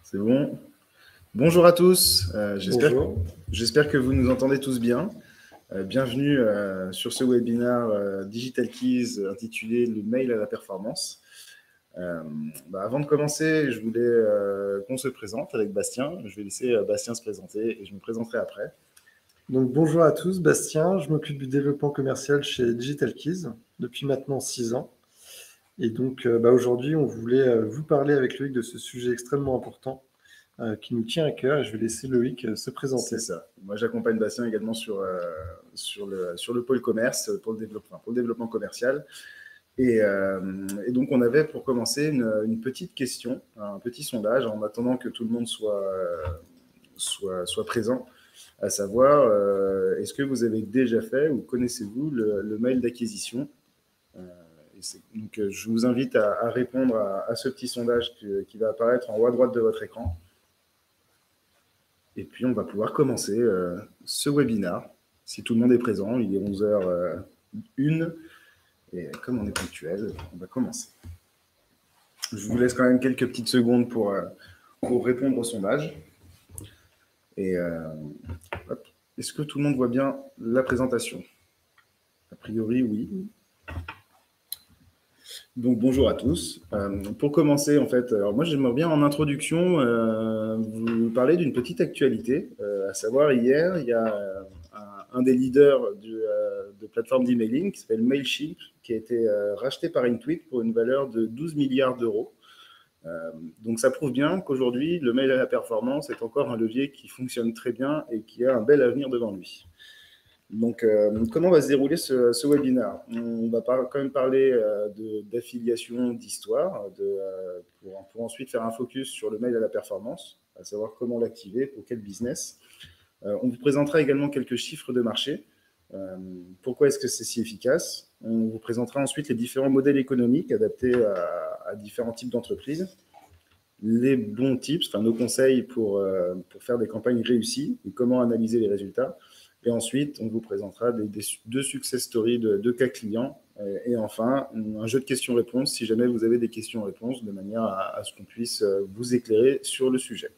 C'est bon. Bonjour à tous. Bonjour. J'espère que vous nous entendez tous bien. Bienvenue sur ce webinaire Digital Keys intitulé Le mail à la performance. Avant de commencer, je voulais qu'on se présente avec Bastien. Je vais laisser Bastien se présenter et je me présenterai après. Donc, bonjour à tous, Bastien. Je m'occupe du développement commercial chez Digital Keys depuis maintenant 6 ans. Et donc, aujourd'hui, on voulait vous parler avec Loïc de ce sujet extrêmement important qui nous tient à cœur. Et je vais laisser Loïc se présenter. C'est ça. Moi, j'accompagne Bastien également sur le pôle commerce, pour le développement commercial. Et donc, on avait pour commencer une petite question, un petit sondage, en attendant que tout le monde soit présent, à savoir, est-ce que vous avez déjà fait ou connaissez-vous le mail d'acquisition? Donc, je vous invite à répondre à ce petit sondage qui va apparaître en haut à droite de votre écran. Et puis, on va pouvoir commencer ce webinaire. Si tout le monde est présent, il est 11h01. Et comme on est ponctuel, on va commencer. Je vous laisse quand même quelques petites secondes pour répondre au sondage. Et est-ce que tout le monde voit bien la présentation? A priori, oui. Donc, bonjour à tous. Pour commencer, en fait, alors moi, j'aimerais bien en introduction vous parler d'une petite actualité. À savoir, hier, il y a un des leaders de plateforme d'emailing qui s'appelle Mailchimp, qui a été racheté par Intuit pour une valeur de 12 milliards d'euros. Donc, ça prouve bien qu'aujourd'hui, le mail à la performance est encore un levier qui fonctionne très bien et qui a un bel avenir devant lui. Donc, comment va se dérouler ce webinaire? On va quand même parler d'affiliation, d'histoire, pour ensuite faire un focus sur le mail à la performance, à savoir comment l'activer, pour quel business. On vous présentera également quelques chiffres de marché. Pourquoi est-ce que c'est si efficace? On vous présentera ensuite les différents modèles économiques adaptés à différents types d'entreprises, les bons tips, nos conseils pour faire des campagnes réussies et comment analyser les résultats. Et ensuite, on vous présentera deux success stories de cas clients. Et enfin, un jeu de questions-réponses, si jamais vous avez des questions-réponses, de manière à ce qu'on puisse vous éclairer sur le sujet.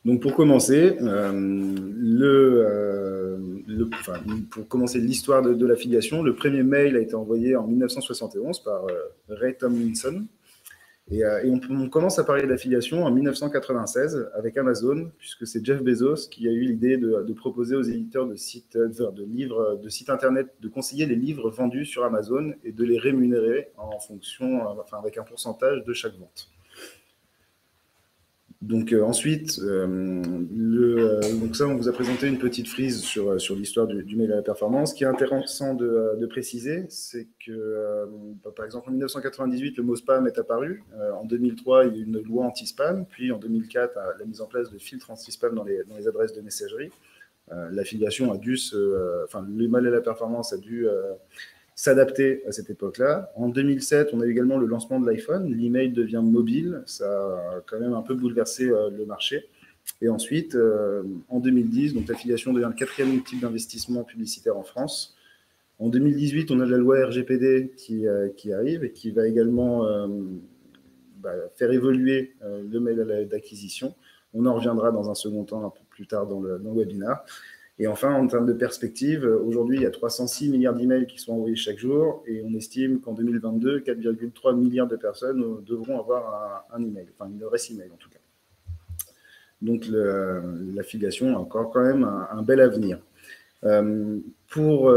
Donc, pour commencer, pour commencer l'histoire de l'affiliation, le premier mail a été envoyé en 1971 par Ray Tomlinson. Et on commence à parler d'affiliation en 1996 avec Amazon, puisque c'est Jeff Bezos qui a eu l'idée de proposer aux éditeurs de sites internet de conseiller les livres vendus sur Amazon et de les rémunérer avec un pourcentage de chaque vente. Donc ensuite, donc ça, on vous a présenté une petite frise sur l'histoire du mail à la performance. Ce qui est intéressant de préciser, c'est que, par exemple, en 1998, le mot spam est apparu. En 2003, il y a eu une loi anti-spam. Puis en 2004, la mise en place de filtres anti-spam dans les adresses de messagerie. L'affiliation a dû le mail à la performance a dû s'adapter à cette époque-là. En 2007, on a eu également le lancement de l'iPhone. L'email devient mobile. Ça a quand même un peu bouleversé le marché. Et ensuite, en 2010, donc l'affiliation devient le quatrième type d'investissement publicitaire en France. En 2018, on a la loi RGPD qui arrive et qui va également faire évoluer le mail d'acquisition. On en reviendra dans un second temps, un peu plus tard dans le webinaire. Et enfin, en termes de perspective, aujourd'hui, il y a 306 milliards d'emails qui sont envoyés chaque jour et on estime qu'en 2022, 4,3 milliards de personnes devront avoir un email, une adresse email en tout cas. Donc, l'affiliation a encore quand même un bel avenir. Pour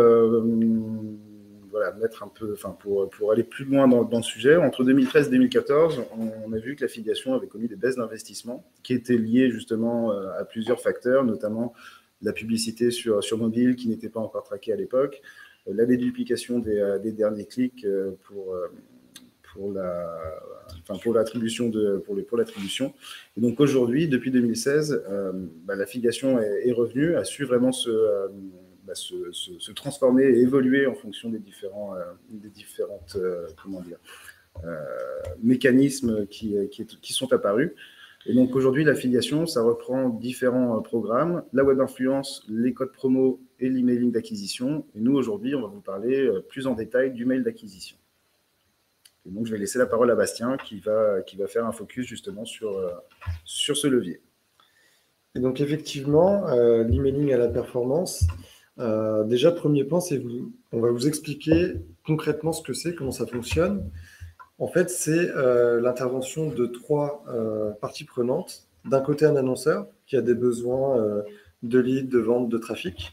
aller plus loin dans le sujet, entre 2013 et 2014, on a vu que l'affiliation avait connu des baisses d'investissement qui étaient liées justement à plusieurs facteurs, notamment la publicité sur mobile qui n'était pas encore traquée à l'époque, la déduplication des derniers clics pour l'attribution. Et donc aujourd'hui, depuis 2016, l'affiliation est revenue, a su vraiment se transformer et évoluer en fonction des différentes mécanismes qui sont apparus. Et donc aujourd'hui, l'affiliation, ça reprend différents programmes, la web influence, les codes promo et l'emailing d'acquisition. Et nous, aujourd'hui, on va vous parler plus en détail du mail d'acquisition. Et donc, je vais laisser la parole à Bastien qui va faire un focus justement sur ce levier. Et donc, effectivement, l'emailing à la performance, déjà, premier point, on va vous expliquer concrètement ce que c'est, comment ça fonctionne. En fait, c'est l'intervention de 3 parties prenantes. D'un côté, un annonceur qui a des besoins de leads, de vente, de trafic.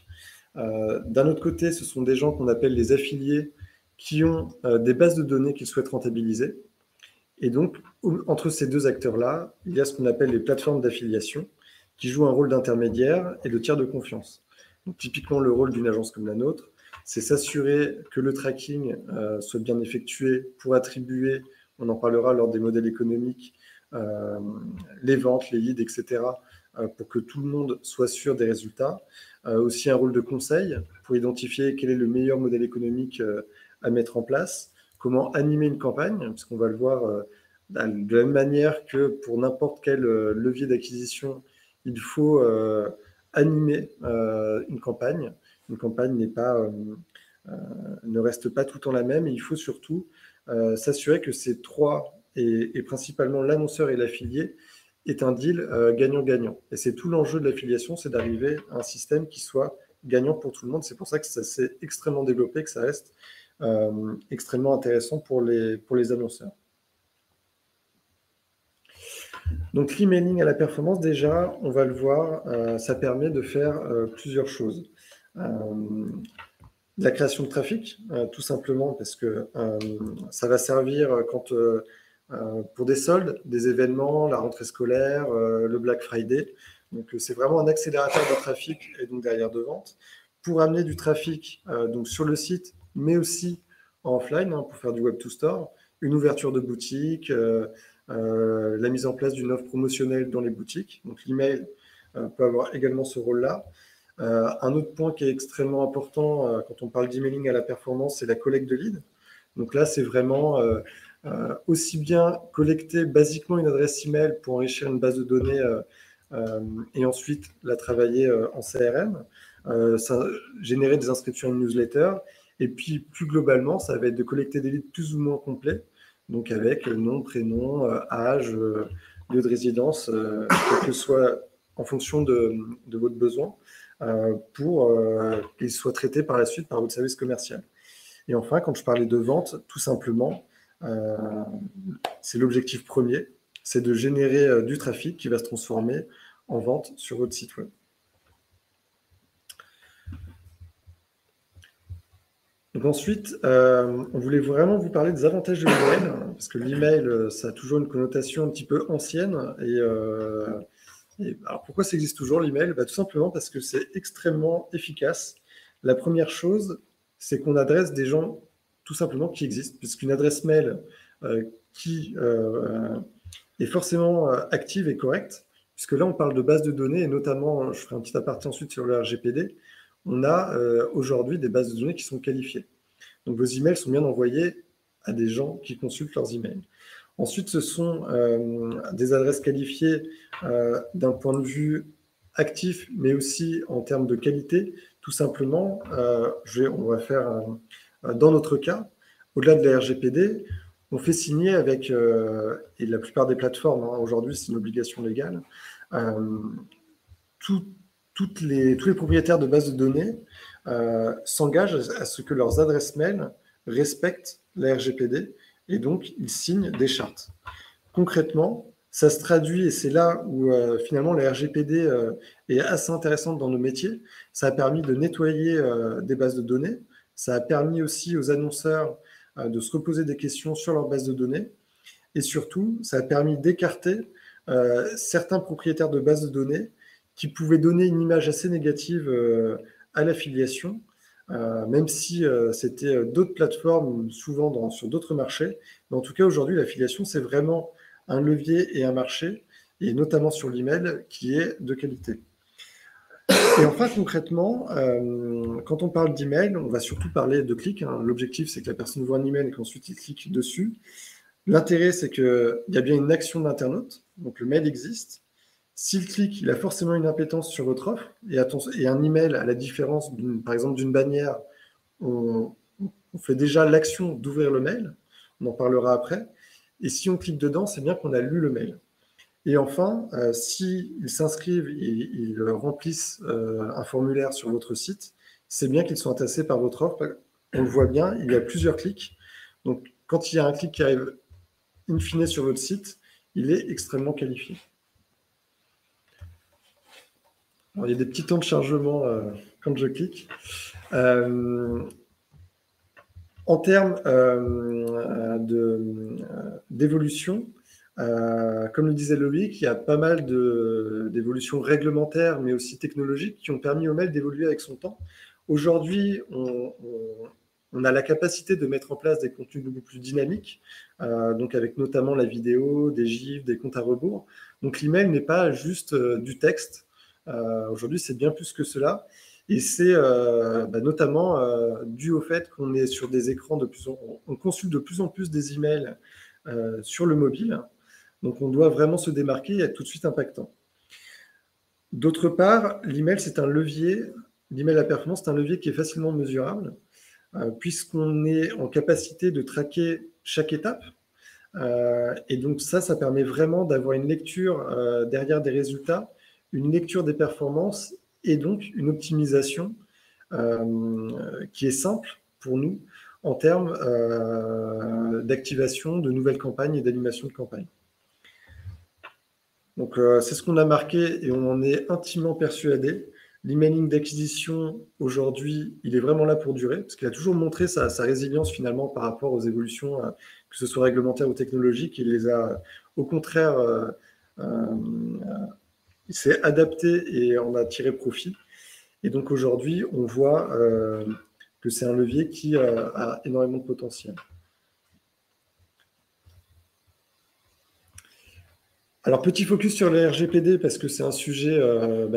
D'un autre côté, ce sont des gens qu'on appelle les affiliés qui ont des bases de données qu'ils souhaitent rentabiliser. Et donc, entre ces deux acteurs-là, il y a ce qu'on appelle les plateformes d'affiliation qui jouent un rôle d'intermédiaire et de tiers de confiance. Donc, typiquement, le rôle d'une agence comme la nôtre, c'est s'assurer que le tracking soit bien effectué pour attribuer, on en parlera lors des modèles économiques, les ventes, les leads, etc., pour que tout le monde soit sûr des résultats. Aussi un rôle de conseil pour identifier quel est le meilleur modèle économique à mettre en place, comment animer une campagne, puisqu'on va le voir de la même manière que pour n'importe quel levier d'acquisition, il faut animer une campagne. Une campagne ne reste pas tout le temps la même, et il faut surtout s'assurer que ces 3, et principalement l'annonceur et l'affilié, est un deal gagnant-gagnant. Et c'est tout l'enjeu de l'affiliation, c'est d'arriver à un système qui soit gagnant pour tout le monde. C'est pour ça que ça s'est extrêmement développé, que ça reste extrêmement intéressant pour les annonceurs. Donc l'emailing à la performance, déjà, on va le voir, ça permet de faire plusieurs choses. La création de trafic, tout simplement, parce que ça va servir pour des soldes, des événements, la rentrée scolaire, le Black Friday. Donc c'est vraiment un accélérateur de trafic et donc derrière de vente pour amener du trafic donc sur le site, mais aussi en offline pour faire du web to store, une ouverture de boutique, la mise en place d'une offre promotionnelle dans les boutiques. Donc l'email peut avoir également ce rôle-là. Un autre point qui est extrêmement important quand on parle d'emailing à la performance, c'est la collecte de leads. Donc là, c'est vraiment aussi bien collecter basiquement une adresse email pour enrichir une base de données et ensuite la travailler en CRM, générer des inscriptions à une newsletter, et puis plus globalement, ça va être de collecter des leads plus ou moins complets, donc avec nom, prénom, âge, lieu de résidence, quel que soit en fonction de votre besoin, pour qu'ils soient traités par la suite par votre service commercial. Et enfin, quand je parlais de vente, tout simplement, c'est l'objectif premier, c'est de générer du trafic qui va se transformer en vente sur votre site web. Donc ensuite, on voulait vraiment vous parler des avantages de l'email, parce que l'email, ça a toujours une connotation un petit peu ancienne. Et alors pourquoi ça existe toujours l'email? Tout simplement parce que c'est extrêmement efficace. La première chose, c'est qu'on adresse des gens tout simplement qui existent, puisqu'une adresse mail qui est forcément active et correcte, puisque là on parle de base de données, et notamment, je ferai un petit aparté ensuite sur le RGPD, on a aujourd'hui des bases de données qui sont qualifiées. Donc vos emails sont bien envoyés à des gens qui consultent leurs emails. Ensuite, ce sont des adresses qualifiées d'un point de vue actif, mais aussi en termes de qualité. Tout simplement, on va faire, dans notre cas, au-delà de la RGPD, on fait signer avec, et la plupart des plateformes, aujourd'hui c'est une obligation légale, tous les propriétaires de bases de données s'engagent à ce que leurs adresses mail respectent la RGPD, et donc ils signent des chartes. Concrètement, ça se traduit, et c'est là où finalement la RGPD est assez intéressante dans nos métiers. Ça a permis de nettoyer des bases de données, ça a permis aussi aux annonceurs de se reposer des questions sur leurs bases de données, et surtout, ça a permis d'écarter certains propriétaires de bases de données qui pouvaient donner une image assez négative à l'affiliation, même si c'était d'autres plateformes, souvent sur d'autres marchés. Mais en tout cas, aujourd'hui, l'affiliation, c'est vraiment un levier et un marché, et notamment sur l'email, qui est de qualité. Et enfin, concrètement, quand on parle d'email, on va surtout parler de clics. L'objectif, c'est que la personne voit un email et qu'ensuite il clique dessus. L'intérêt, c'est qu'il y a bien une action d'internaute, donc le mail existe. S'il clique, il a forcément une appétence sur votre offre, et un email, à la différence, par exemple, d'une bannière, on fait déjà l'action d'ouvrir le mail. On en parlera après. Et si on clique dedans, c'est bien qu'on a lu le mail. Et enfin, s'ils s'inscrivent et ils remplissent un formulaire sur votre site, c'est bien qu'ils sont intéressés par votre offre. On le voit bien, il y a plusieurs clics. Donc, quand il y a un clic qui arrive in fine sur votre site, il est extrêmement qualifié. Alors, il y a des petits temps de chargement quand je clique. En termes d'évolution, comme le disait Loïc, il y a pas mal d'évolutions réglementaires, mais aussi technologiques, qui ont permis au mail d'évoluer avec son temps. Aujourd'hui, on a la capacité de mettre en place des contenus beaucoup plus dynamiques, donc avec notamment la vidéo, des gifs, des comptes à rebours. Donc l'email n'est pas juste du texte. Aujourd'hui, c'est bien plus que cela. Et c'est notamment dû au fait qu'on est sur des écrans on consulte de plus en plus des emails sur le mobile. Donc on doit vraiment se démarquer et être tout de suite impactant. D'autre part, l'email, c'est un levier. L'email à performance, c'est un levier qui est facilement mesurable, puisqu'on est en capacité de traquer chaque étape. Et donc ça permet vraiment d'avoir une lecture derrière des résultats, une lecture des performances et donc une optimisation qui est simple pour nous en termes d'activation de nouvelles campagnes et d'animation de campagnes. Donc c'est ce qu'on a marqué et on en est intimement persuadé. L'emailing d'acquisition, aujourd'hui, il est vraiment là pour durer, parce qu'il a toujours montré sa résilience finalement par rapport aux évolutions, que ce soit réglementaires ou technologiques. Il les a, au contraire, il s'est adapté et en a tiré profit. Et donc aujourd'hui, on voit que c'est un levier qui a énormément de potentiel. Alors, petit focus sur le RGPD, parce que c'est un sujet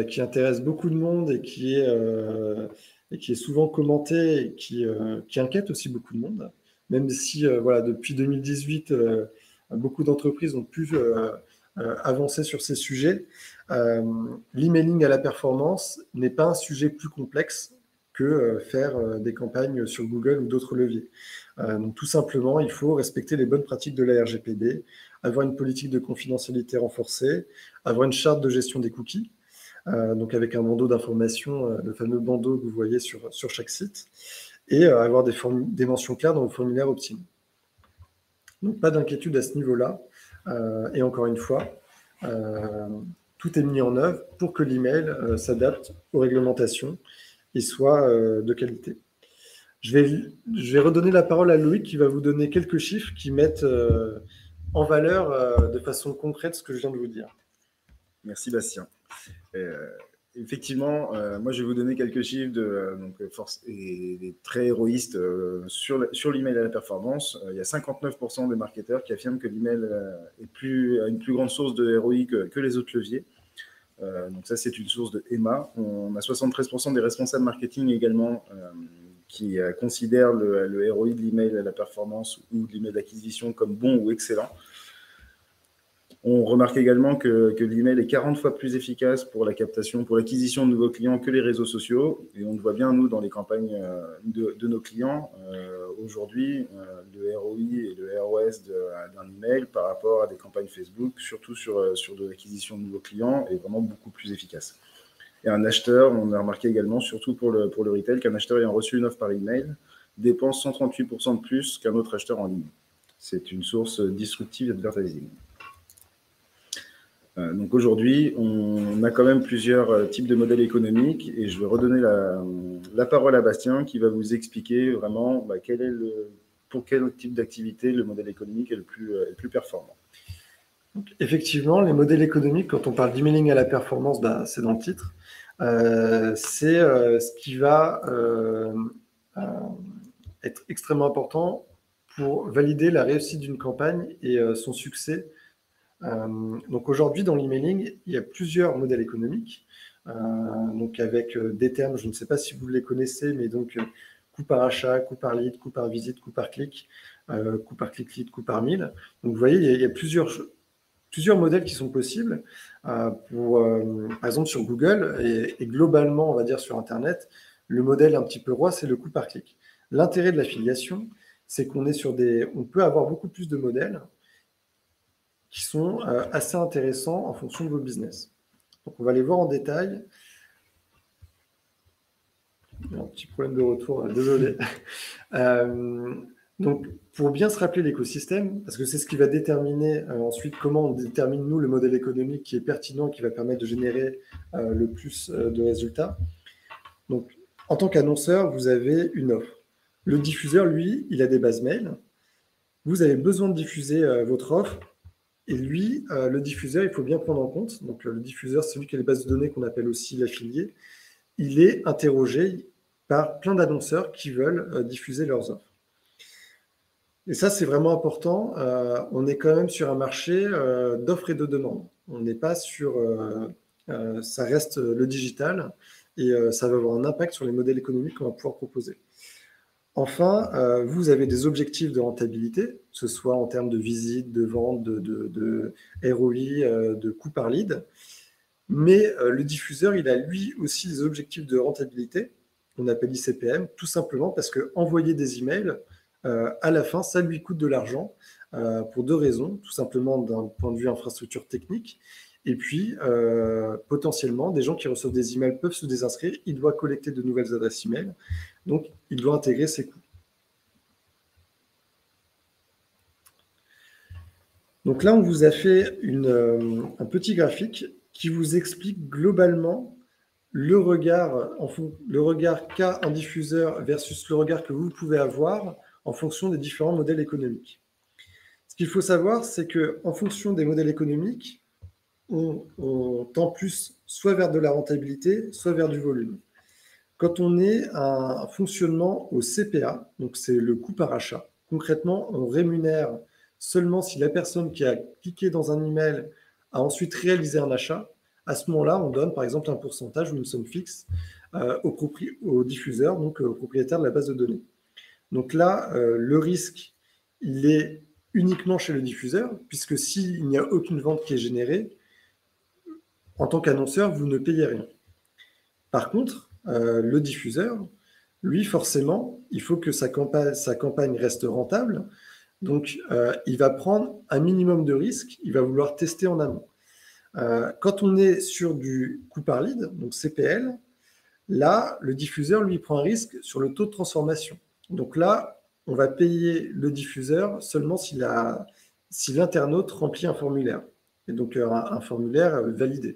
qui intéresse beaucoup de monde et qui est souvent commenté et qui inquiète aussi beaucoup de monde. Même si, depuis 2018, beaucoup d'entreprises ont pu avancer sur ces sujets. L'emailing à la performance n'est pas un sujet plus complexe que faire des campagnes sur Google ou d'autres leviers. Donc, tout simplement, il faut respecter les bonnes pratiques de la RGPD, avoir une politique de confidentialité renforcée, avoir une charte de gestion des cookies, donc avec un bandeau d'information, le fameux bandeau que vous voyez sur chaque site, et avoir des mentions claires dans le formulaire opt-in. Donc pas d'inquiétude à ce niveau-là. Et encore une fois, tout est mis en œuvre pour que l'email s'adapte aux réglementations et soit de qualité. Je vais redonner la parole à Loïc qui va vous donner quelques chiffres qui mettent en valeur de façon concrète ce que je viens de vous dire. Merci Bastien. Effectivement, moi je vais vous donner quelques chiffres et très héroïstes sur l'email à la performance. Il y a 59% des marketeurs qui affirment que l'email a une plus grande source de ROI que les autres leviers. Donc ça, c'est une source de EMA. On a 73% des responsables marketing également qui considèrent le ROI de l'email à la performance ou de l'email d'acquisition comme bon ou excellent. On remarque également que l'email est 40 fois plus efficace pour la captation, pour l'acquisition de nouveaux clients que les réseaux sociaux. Et on le voit bien, nous, dans les campagnes de nos clients. Aujourd'hui, le ROI et le ROS d'un email par rapport à des campagnes Facebook, surtout sur de l'acquisition de nouveaux clients, est vraiment beaucoup plus efficace. Et un acheteur, on a remarqué également, surtout pour le retail, qu'un acheteur ayant reçu une offre par email dépense 138% de plus qu'un autre acheteur en ligne. C'est une source disruptive d'advertising. Donc aujourd'hui, on a quand même plusieurs types de modèles économiques et je vais redonner la parole à Bastien qui va vous expliquer vraiment pour quel type d'activité le modèle économique est le plus performant. Donc, effectivement, les modèles économiques, quand on parle d'emailing à la performance, c'est dans le titre. C'est ce qui va être extrêmement important pour valider la réussite d'une campagne et son succès. Donc aujourd'hui, dans l'emailing, il y a plusieurs modèles économiques, donc avec des termes, je ne sais pas si vous les connaissez, mais donc coût par achat, coût par lead, coût par visite, coût par clic, coût par clic-lead, coût par 1000. Donc vous voyez, il y a plusieurs modèles qui sont possibles. Par exemple, sur Google et globalement, on va dire sur Internet, le modèle un petit peu roi, c'est le coût par clic. L'intérêt de l'affiliation, c'est on peut avoir beaucoup plus de modèles qui sont assez intéressants en fonction de vos business. Donc, on va les voir en détail. Il y a un petit problème de retour, désolé. Donc, pour bien se rappeler l'écosystème, parce que c'est ce qui va déterminer ensuite comment on détermine, nous, le modèle économique qui est pertinent, qui va permettre de générer le plus de résultats. Donc, en tant qu'annonceur, vous avez une offre. Le diffuseur, lui, il a des bases mail. Vous avez besoin de diffuser votre offre. Et lui, le diffuseur, il faut bien prendre en compte. Donc, le diffuseur, c'est celui qui a les bases de données qu'on appelle aussi l'affilié. Il est interrogé par plein d'annonceurs qui veulent diffuser leurs offres. Et ça, c'est vraiment important. On est quand même sur un marché d'offres et de demandes. On n'est pas sur... ça reste le digital et ça va avoir un impact sur les modèles économiques qu'on va pouvoir proposer. Enfin, vous avez des objectifs de rentabilité, que ce soit en termes de visites, de ventes, de ROI, de coût par lead. Mais le diffuseur, il a lui aussi des objectifs de rentabilité, qu'on appelle ICPM, tout simplement parce qu'envoyer des emails, à la fin, ça lui coûte de l'argent pour deux raisons. Tout simplement d'un point de vue infrastructure technique. Et puis, potentiellement, des gens qui reçoivent des emails peuvent se désinscrire. Il doit collecter de nouvelles adresses email. Donc, il doit intégrer ses coûts. Donc là, on vous a fait un petit graphique qui vous explique globalement le regard qu'a un diffuseur versus le regard que vous pouvez avoir en fonction des différents modèles économiques. Ce qu'il faut savoir, c'est qu'en fonction des modèles économiques, on tend plus soit vers de la rentabilité, soit vers du volume. Quand on est à un fonctionnement au CPA, donc c'est le coût par achat, concrètement, on rémunère seulement si la personne qui a cliqué dans un email a ensuite réalisé un achat. À ce moment-là, on donne par exemple un pourcentage ou une somme fixe au diffuseur, donc au propriétaire de la base de données. Donc là, le risque, il est uniquement chez le diffuseur, puisque s'il n'y a aucune vente qui est générée, en tant qu'annonceur, vous ne payez rien. Par contre, le diffuseur, lui, forcément, il faut que sa campagne reste rentable. Donc, il va prendre un minimum de risque, il va vouloir tester en amont. Quand on est sur du coût par lead, donc CPL, là, le diffuseur, lui, prend un risque sur le taux de transformation. Donc là, on va payer le diffuseur seulement si l'internaute remplit un formulaire, et donc un formulaire validé.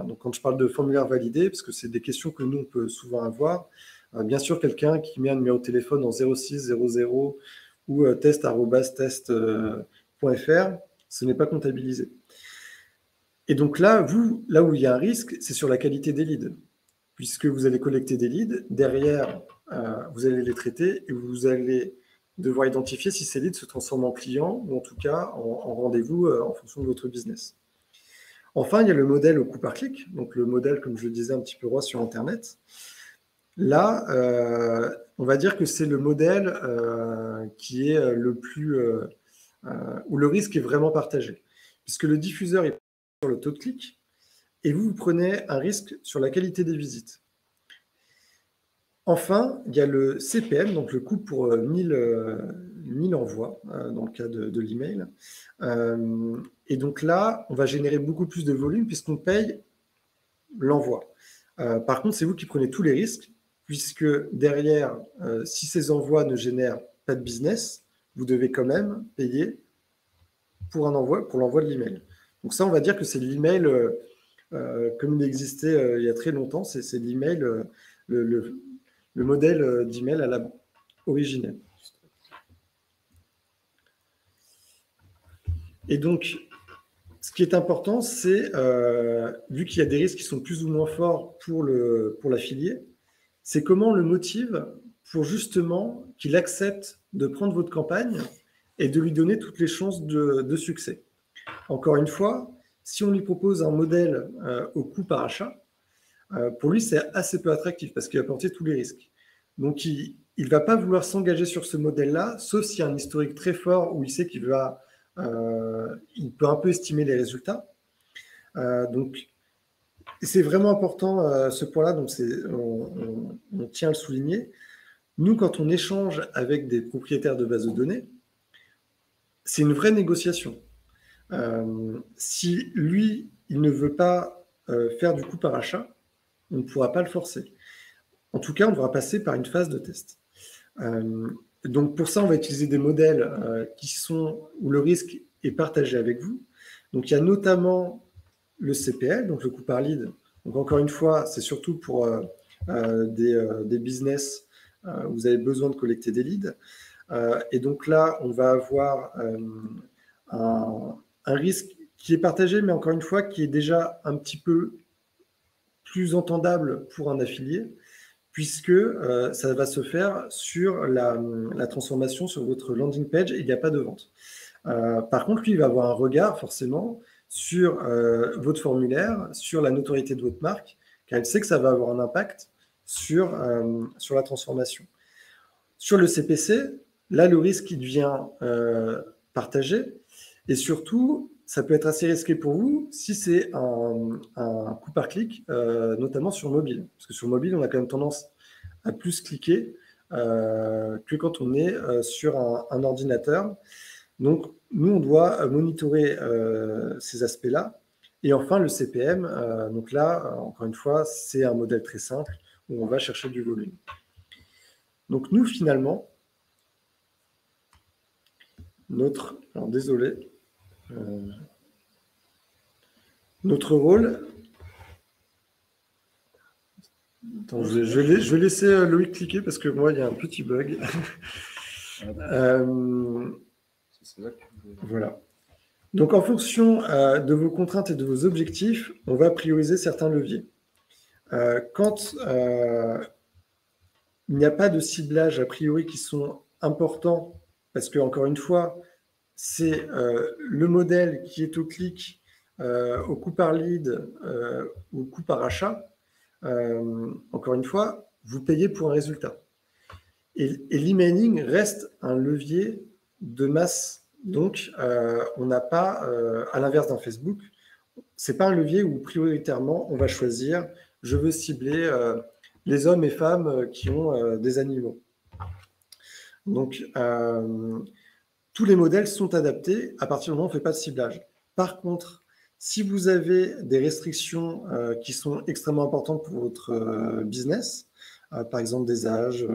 Donc quand je parle de formulaire validé, parce que c'est des questions que nous, on peut souvent avoir, bien sûr, quelqu'un qui met un numéro de téléphone en 0600 ou test@test.fr, ce n'est pas comptabilisé. Et donc là où il y a un risque, c'est sur la qualité des leads, puisque vous allez collecter des leads, derrière, vous allez les traiter et vous allez devoir identifier si ces leads se transforment en clients ou en tout cas en rendez-vous en fonction de votre business. Enfin, il y a le modèle au coût par clic, donc le modèle, comme je le disais, un petit peu roi sur Internet. Là, on va dire que c'est le modèle qui est le plus... où le risque est vraiment partagé, puisque le diffuseur est sur le taux de clic et vous prenez un risque sur la qualité des visites. Enfin, il y a le CPM, donc le coût pour 1000 envois, dans le cas de l'email. Et donc là, on va générer beaucoup plus de volume puisqu'on paye l'envoi. Par contre, c'est vous qui prenez tous les risques, puisque derrière, si ces envois ne génèrent pas de business, vous devez quand même payer pour l'envoi de l'email. Donc ça, on va dire que c'est l'email comme il existait il y a très longtemps, c'est l'email, le modèle d'email à la originelle. Et donc, ce qui est important, c'est, vu qu'il y a des risques qui sont plus ou moins forts pour l'affilié, c'est comment on le motive pour justement qu'il accepte de prendre votre campagne et de lui donner toutes les chances de succès. Encore une fois, si on lui propose un modèle au coût par achat, pour lui, c'est assez peu attractif parce qu'il va porter tous les risques. Donc, il ne va pas vouloir s'engager sur ce modèle-là, sauf s'il y a un historique très fort où il sait qu'il il peut un peu estimer les résultats. Donc, c'est vraiment important ce point-là, donc on tient à le souligner. Nous, quand on échange avec des propriétaires de bases de données, c'est une vraie négociation. Si lui, il ne veut pas faire du coût par achat, on ne pourra pas le forcer. En tout cas, on devra passer par une phase de test. Donc pour ça, on va utiliser des modèles où le risque est partagé avec vous. Donc il y a notamment le CPL, donc le coût par lead. Donc encore une fois, c'est surtout pour des business où vous avez besoin de collecter des leads. Et donc là, on va avoir un risque qui est partagé, mais encore une fois, qui est déjà un petit peu plus entendable pour un affilié, puisque ça va se faire sur la transformation sur votre landing page et il n'y a pas de vente. Par contre, lui, il va avoir un regard forcément sur votre formulaire, sur la notoriété de votre marque, car il sait que ça va avoir un impact sur la transformation. Sur le CPC, là, le risque il devient partagé et surtout, ça peut être assez risqué pour vous si c'est un coût par clic, notamment sur mobile. Parce que sur mobile, on a quand même tendance à plus cliquer que quand on est sur un ordinateur. Donc, nous, on doit monitorer ces aspects-là. Et enfin, le CPM, donc là, encore une fois, c'est un modèle très simple où on va chercher du volume. Donc, nous, finalement, alors désolé, notre rôle... Attends, je vais laisser Loïc cliquer parce que moi, il y a un petit bug. Voilà. Donc, en fonction de vos contraintes et de vos objectifs, on va prioriser certains leviers. Quand il n'y a pas de ciblage a priori qui sont importants, parce que, encore une fois, c'est le modèle qui est au clic, au coût par lead, au coût par achat. Encore une fois, vous payez pour un résultat. Et l'emailing reste un levier de masse. Donc, on n'a pas, à l'inverse d'un Facebook, c'est pas un levier où prioritairement on va choisir, je veux cibler les hommes et femmes qui ont des animaux. Donc, tous les modèles sont adaptés à partir du moment où on ne fait pas de ciblage. Par contre, si vous avez des restrictions qui sont extrêmement importantes pour votre business, par exemple des âges,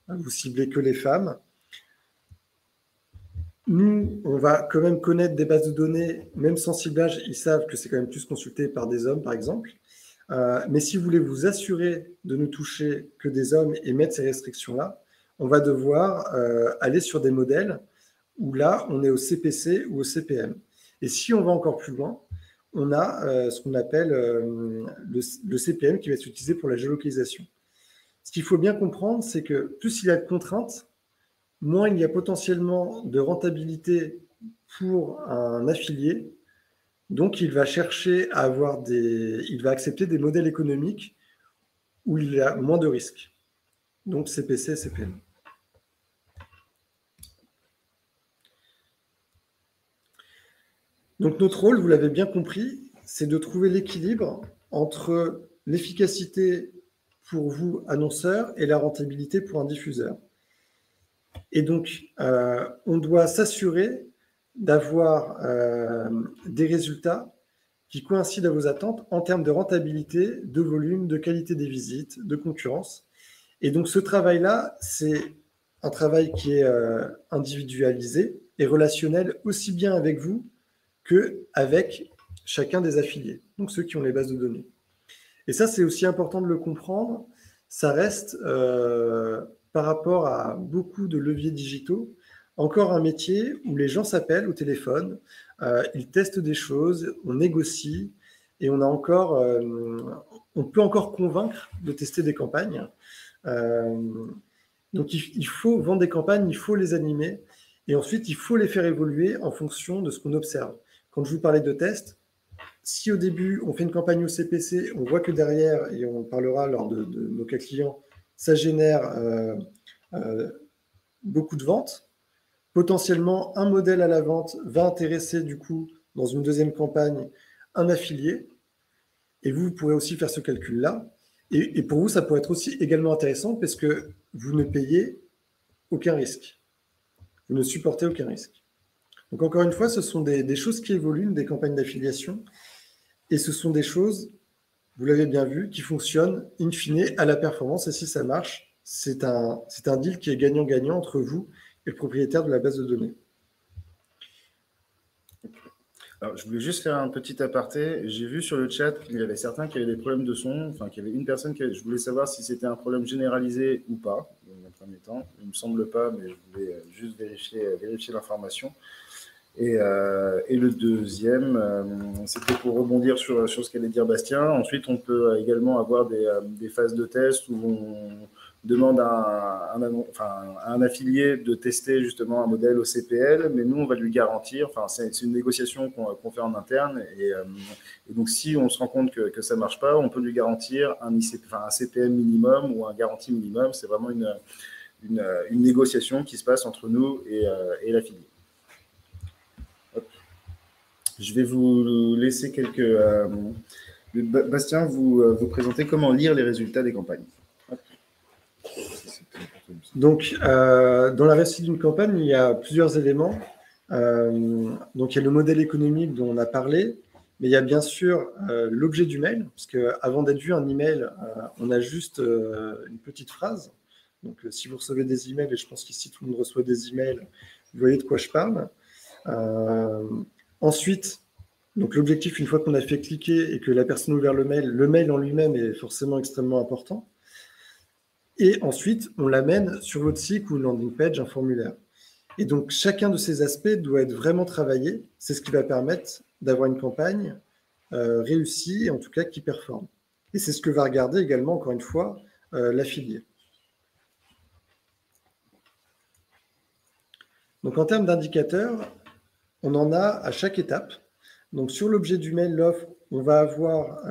vous ciblez que les femmes, nous, on va quand même connaître des bases de données, même sans ciblage, ils savent que c'est quand même plus consulté par des hommes, par exemple. Mais si vous voulez vous assurer de ne toucher que des hommes et mettre ces restrictions-là, on va devoir aller sur des modèles où là, on est au CPC ou au CPM. Et si on va encore plus loin, on a ce qu'on appelle le CPM qui va être utilisé pour la géolocalisation. Ce qu'il faut bien comprendre, c'est que plus il y a de contraintes, moins il y a potentiellement de rentabilité pour un affilié. Donc, il va chercher à avoir il va accepter des modèles économiques où il y a moins de risques. Donc, CPC, CPM. Donc, notre rôle, vous l'avez bien compris, c'est de trouver l'équilibre entre l'efficacité pour vous, annonceurs, et la rentabilité pour un diffuseur. Et donc, on doit s'assurer d'avoir des résultats qui coïncident à vos attentes en termes de rentabilité, de volume, de qualité des visites, de concurrence. Et donc, ce travail-là, c'est un travail qui est individualisé et relationnel aussi bien avec vous qu'avec chacun des affiliés, donc ceux qui ont les bases de données. Et ça, c'est aussi important de le comprendre. Ça reste, par rapport à beaucoup de leviers digitaux, encore un métier où les gens s'appellent au téléphone, ils testent des choses, on négocie, et on peut encore convaincre de tester des campagnes. Donc, il faut vendre des campagnes, il faut les animer, et ensuite, il faut les faire évoluer en fonction de ce qu'on observe. Quand je vous parlais de tests, si au début, on fait une campagne au CPC, on voit que derrière, et on parlera lors de nos cas clients, ça génère beaucoup de ventes. Potentiellement, un modèle à la vente va intéresser, du coup, dans une deuxième campagne, un affilié. Et vous pourrez aussi faire ce calcul-là. Et pour vous, ça pourrait être aussi également intéressant parce que vous ne payez aucun risque. Vous ne supportez aucun risque. Donc encore une fois, ce sont des choses qui évoluent, des campagnes d'affiliation, et ce sont des choses, vous l'avez bien vu, qui fonctionnent in fine à la performance, et si ça marche, c'est un deal qui est gagnant-gagnant entre vous et le propriétaire de la base de données. Alors, je voulais juste faire un petit aparté. J'ai vu sur le chat qu'il y avait certains qui avaient des problèmes de son, enfin qu'il y avait une personne je voulais savoir si c'était un problème généralisé ou pas, dans un premier temps. Il ne me semble pas, mais je voulais juste vérifier l'information. Et le deuxième, c'était pour rebondir sur ce qu'allait dire Bastien. Ensuite, on peut également avoir des phases de test où on demande à un affilié de tester justement un modèle au CPL, mais nous, on va lui garantir, enfin, c'est une négociation qu'on fait en interne, et donc si on se rend compte que ça ne marche pas, on peut lui garantir un CPM minimum ou un garantie minimum. C'est vraiment une négociation qui se passe entre nous et l'affilié. Je vais vous laisser Bastien, vous présenter comment lire les résultats des campagnes. Donc, dans la réussite d'une campagne, il y a plusieurs éléments. Donc, il y a le modèle économique dont on a parlé, mais il y a bien sûr l'objet du mail, parce qu'avant d'être vu un email, on a juste une petite phrase. Donc, si vous recevez des emails, et je pense qu'ici tout le monde reçoit des emails, vous voyez de quoi je parle. Ensuite, donc l'objectif, une fois qu'on a fait cliquer et que la personne a ouvert le mail en lui-même est forcément extrêmement important. Et ensuite, on l'amène sur votre site ou une landing page, un formulaire. Et donc, chacun de ces aspects doit être vraiment travaillé. C'est ce qui va permettre d'avoir une campagne réussie, et en tout cas qui performe. Et c'est ce que va regarder également, encore une fois, l'affilié. Donc, en termes d'indicateurs, on en a à chaque étape. Donc, sur l'objet du mail, l'offre, on va avoir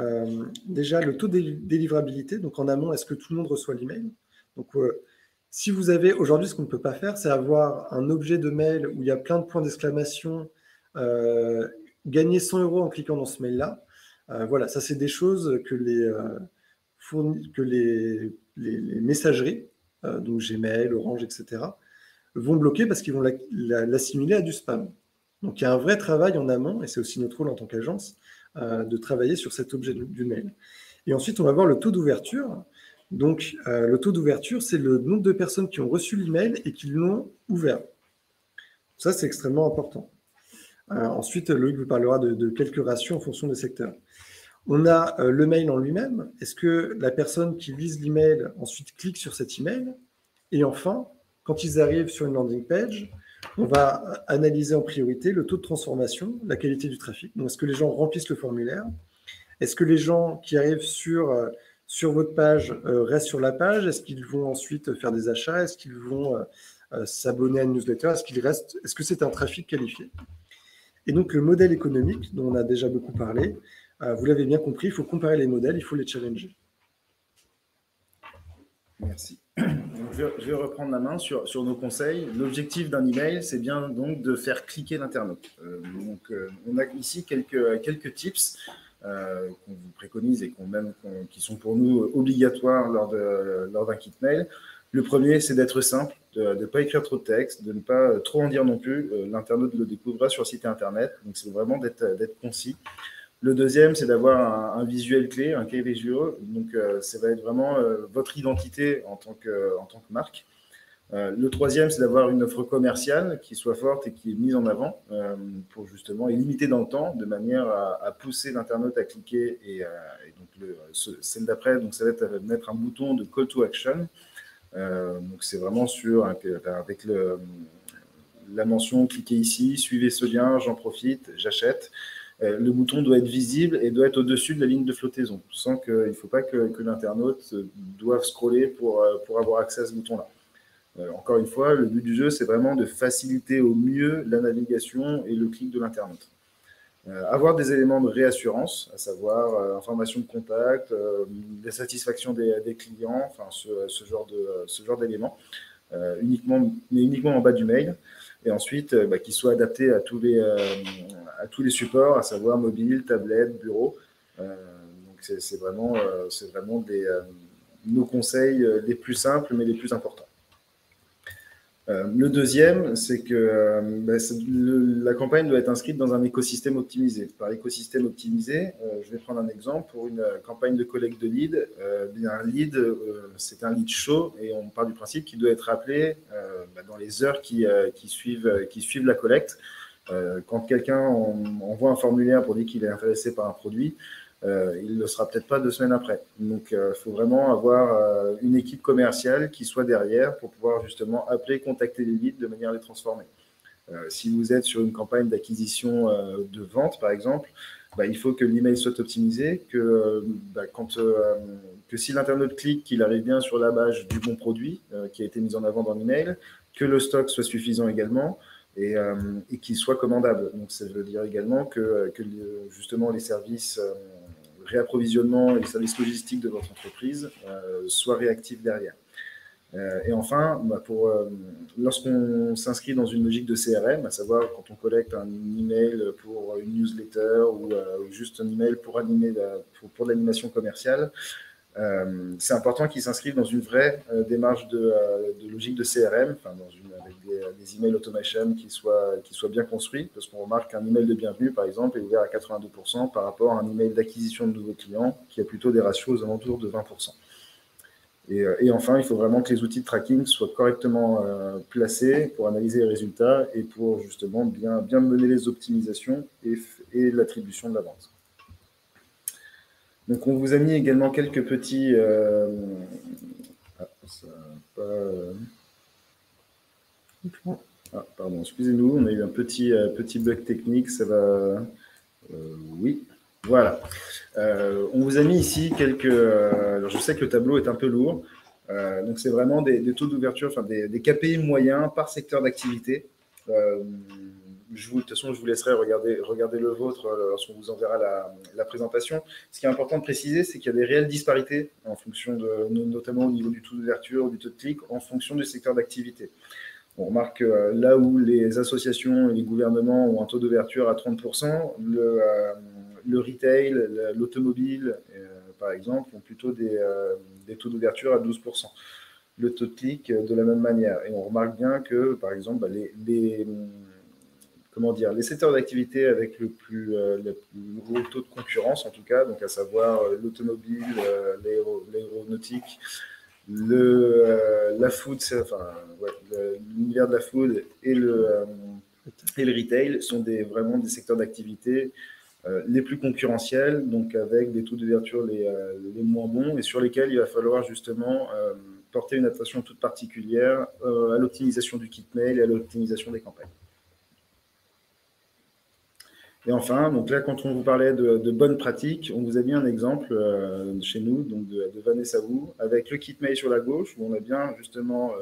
déjà le taux de délivrabilité. Donc, en amont, est-ce que tout le monde reçoit l'email? Donc, si vous avez, aujourd'hui, ce qu'on ne peut pas faire, c'est avoir un objet de mail où il y a plein de points d'exclamation, gagner 100 € en cliquant dans ce mail-là. Voilà, ça, c'est des choses que les messageries, donc Gmail, Orange, etc., vont bloquer parce qu'ils vont l'assimiler à du spam. Donc, il y a un vrai travail en amont, et c'est aussi notre rôle en tant qu'agence, de travailler sur cet objet du mail. Et ensuite, on va voir le taux d'ouverture. Donc, le taux d'ouverture, c'est le nombre de personnes qui ont reçu l'email et qui l'ont ouvert. Ça, c'est extrêmement important. Ensuite, Loïc vous parlera de quelques ratios en fonction des secteurs. On a le mail en lui-même. Est-ce que la personne qui lise l'email ensuite clique sur cet email? Et enfin, quand ils arrivent sur une landing page, on va analyser en priorité le taux de transformation, la qualité du trafic. Donc, est-ce que les gens remplissent le formulaire? Est-ce que les gens qui arrivent sur votre page restent sur la page? Est-ce qu'ils vont ensuite faire des achats? Est-ce qu'ils vont s'abonner à une newsletter? Est-ce qu'ils restent? Est-ce que c'est un trafic qualifié? Et donc, le modèle économique, dont on a déjà beaucoup parlé, vous l'avez bien compris, il faut comparer les modèles, il faut les challenger. Merci. Je vais reprendre la main sur nos conseils. L'objectif d'un email, c'est bien donc de faire cliquer l'internaute. On a ici quelques tips qu'on vous préconise et qui sont pour nous obligatoires lors d'un kit mail. Le premier, c'est d'être simple, de ne pas écrire trop de texte, de ne pas trop en dire non plus. L'internaute le découvrira sur le site internet, donc c'est vraiment d'être concis. Le deuxième, c'est d'avoir un visuel clé, un key visual. Donc, ça va être vraiment votre identité en tant que marque. Le troisième, c'est d'avoir une offre commerciale qui soit forte et qui est mise en avant pour justement et limitée dans le temps, de manière à pousser l'internaute à cliquer. Et donc, celle d'après, donc ça va être mettre un bouton de call to action. Donc, c'est vraiment avec la mention cliquez ici, suivez ce lien, j'en profite, j'achète. Le bouton doit être visible et doit être au-dessus de la ligne de flottaison, sans qu'il ne faut pas que l'internaute doive scroller pour avoir accès à ce bouton-là. Encore une fois, le but du jeu, c'est vraiment de faciliter au mieux la navigation et le clic de l'internaute. Avoir des éléments de réassurance, à savoir information de contact, la satisfaction des clients, enfin ce genre d'éléments, uniquement en bas du mail. Et ensuite, qu'il soit adapté à tous les supports, à savoir mobile, tablette, bureau. Donc c'est vraiment nos conseils les plus simples, mais les plus importants. Le deuxième, c'est que la campagne doit être inscrite dans un écosystème optimisé. Par écosystème optimisé, je vais prendre un exemple. Pour une campagne de collecte de leads, un lead, c'est un lead chaud et on part du principe qu'il doit être appelé dans les heures qui suivent la collecte. Quand quelqu'un envoie un formulaire pour dire qu'il est intéressé par un produit, il ne le sera peut-être pas 2 semaines après. Donc, il faut vraiment avoir une équipe commerciale qui soit derrière pour pouvoir justement appeler, contacter les leads de manière à les transformer. Si vous êtes sur une campagne d'acquisition de vente, par exemple, il faut que l'email soit optimisé, que si l'internaute clique, qu'il arrive bien sur la page du bon produit qui a été mis en avant dans l'email, que le stock soit suffisant également, et qu'il soit commandable. Donc, ça veut dire également que justement les services réapprovisionnement et les services logistiques de votre entreprise soient réactifs derrière. Et enfin, lorsqu'on s'inscrit dans une logique de CRM, à savoir quand on collecte un email pour une newsletter ou juste un email pour l'animation commerciale, c'est important qu'ils s'inscrivent dans une vraie démarche de logique de CRM, avec des emails automation qui soient bien construits, parce qu'on remarque qu'un email de bienvenue, par exemple, est ouvert à 82% par rapport à un email d'acquisition de nouveaux clients qui a plutôt des ratios aux alentours de 20%. Et enfin, il faut vraiment que les outils de tracking soient correctement placés pour analyser les résultats et pour justement bien mener les optimisations et l'attribution de la vente. Donc, on vous a mis également quelques petits... pardon, excusez-nous, on a eu un petit bug technique, ça va... oui, voilà. On vous a mis ici quelques... alors, je sais que le tableau est un peu lourd, donc c'est vraiment des taux d'ouverture, des KPI moyens par secteur d'activité. De toute façon, je vous laisserai regarder le vôtre lorsqu'on vous enverra la présentation. Ce qui est important de préciser, c'est qu'il y a des réelles disparités en fonction notamment au niveau du taux d'ouverture, du taux de clic, en fonction du secteur d'activité. On remarque que là où les associations et les gouvernements ont un taux d'ouverture à 30%, le retail, l'automobile, par exemple, ont plutôt des taux d'ouverture à 12%. Le taux de clic de la même manière. Et on remarque bien que, par exemple, les secteurs d'activité avec le plus gros taux de concurrence, en tout cas, donc à savoir l'automobile, l'aéronautique, la food, l'univers de la food et le retail sont vraiment des secteurs d'activité les plus concurrentiels, donc avec des taux d'ouverture les moins bons et sur lesquels il va falloir justement porter une attention toute particulière à l'optimisation du kit mail et à l'optimisation des campagnes. Et enfin, donc là, quand on vous parlait de bonnes pratiques, on vous a mis un exemple chez nous, donc de Vanessa Wu, avec le kit mail sur la gauche, où on a bien justement